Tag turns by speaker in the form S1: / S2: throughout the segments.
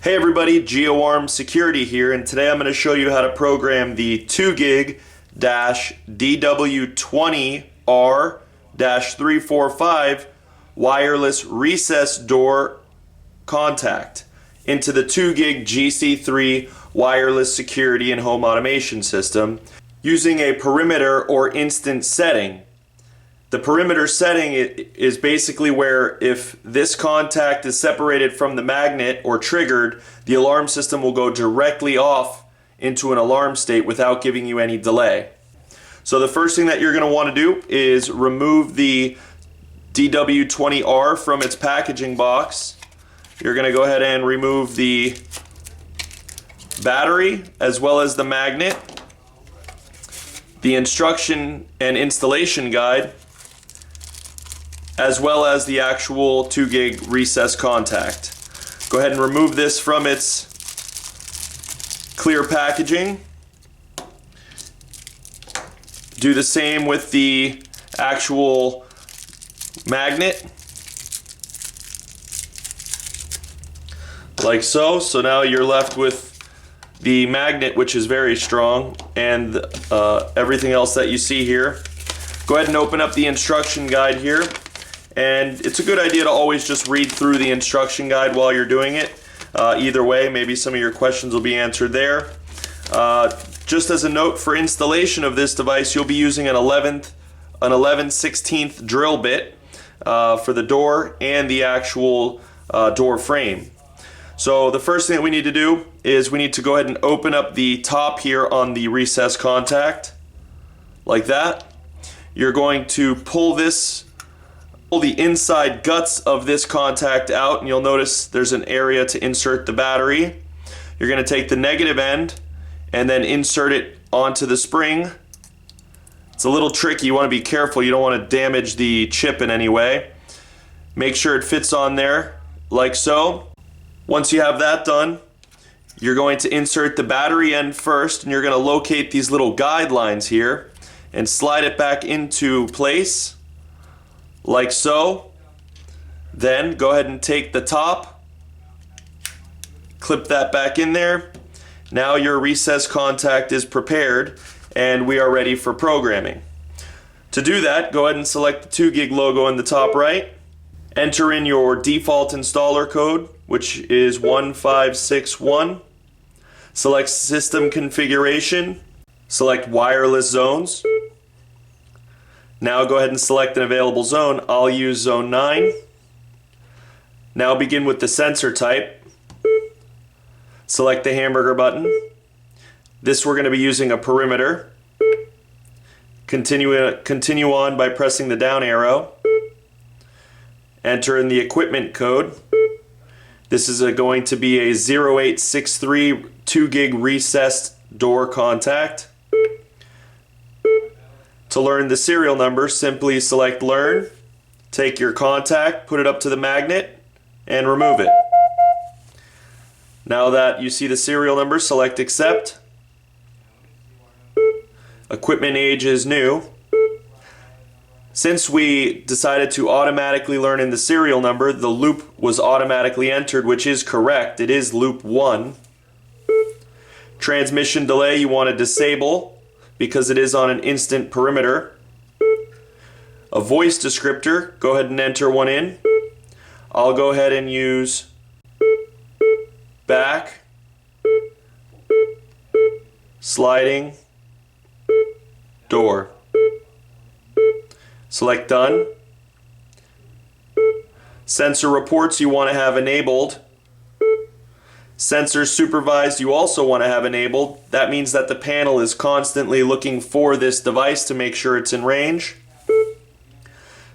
S1: Hey everybody, GeoArm Security here, and today I'm going to show you how to program the 2GIG-DW20R-345 wireless recess door contact into the 2GIG GC3 wireless security and home automation system using a perimeter or instant setting. The perimeter setting is basically where if this contact is separated from the magnet or triggered, the alarm system will go directly off into an alarm state without giving you any delay. So the first thing that you're going to want to do is remove the DW20R from its packaging box. You're going to go ahead and remove the battery as well as the magnet, the instruction and installation guide, as well as the actual 2GIG recess contact. Go ahead and remove this from its clear packaging. Do the same with the actual magnet, like so. So now you're left with the magnet, which is very strong, and everything else that you see here. Go ahead and open up the instruction guide here. And it's a good idea to always just read through the instruction guide while you're doing it. Either way, maybe some of your questions will be answered there. Just as a note, for installation of this device, you'll be using an 11/16 drill bit for the door and the actual door frame. So the first thing that we need to do is we need to go ahead and open up the top here on the recess contact, like that. You're going to pull the inside guts of this contact out, and you'll notice there's an area to insert the battery. You're going to take the negative end and then insert it onto the spring. It's a little tricky. You want to be careful. You don't want to damage the chip in any way. Make sure it fits on there like so. Once you have that done, you're going to insert the battery end first, and you're going to locate these little guidelines here and slide it back into place like so. Then go ahead and take the top, clip that back in there. Now your recess contact is prepared and we are ready for programming. To do that, go ahead and select the 2GIG logo in the top right. Enter in your default installer code, which is 1561. Select system configuration. Select wireless zones. Now go ahead and select an available zone. I'll use zone 9. Now begin with the sensor type. Select the hamburger button. This we're going to be using a perimeter. Continue on by pressing the down arrow. Enter in the equipment code. This is going to be a 0863 2GIG recessed door contact. To learn the serial number, simply select Learn, take your contact, put it up to the magnet, and remove it. Now that you see the serial number, select Accept. Equipment age is new. Since we decided to automatically learn in the serial number, the loop was automatically entered, which is correct. It is loop 1. Transmission delay you want to disable, because it is on an instant perimeter. A voice descriptor, go ahead and enter one in. I'll go ahead and use back, sliding, door. Select Done. Sensor reports you want to have enabled. Sensors supervised you also want to have enabled. That means that the panel is constantly looking for this device to make sure it's in range.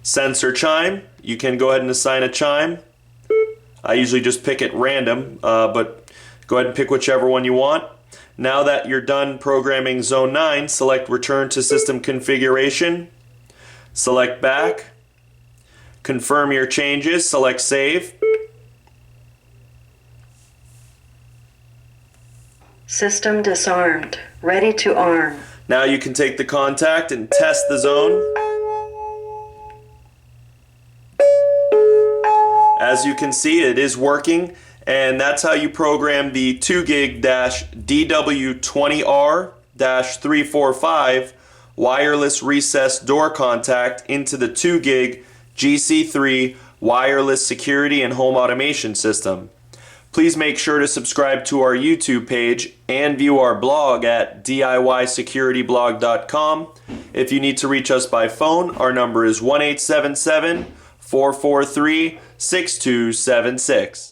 S1: Sensor chime, you can go ahead and assign a chime. I usually just pick at random, but go ahead and pick whichever one you want. Now that you're done programming zone 9, select Return to System Configuration. Select Back. Confirm your changes, select Save.
S2: System disarmed. Ready to arm.
S1: Now you can take the contact and test the zone. As you can see, it is working, And that's how you program the 2GIG-DW20R-345 wireless recessed door contact into the 2GIG GC3 wireless security and home automation system. Please make sure to subscribe to our YouTube page and view our blog at DIYsecurityblog.com. If you need to reach us by phone, our number is 1-877-443-6276.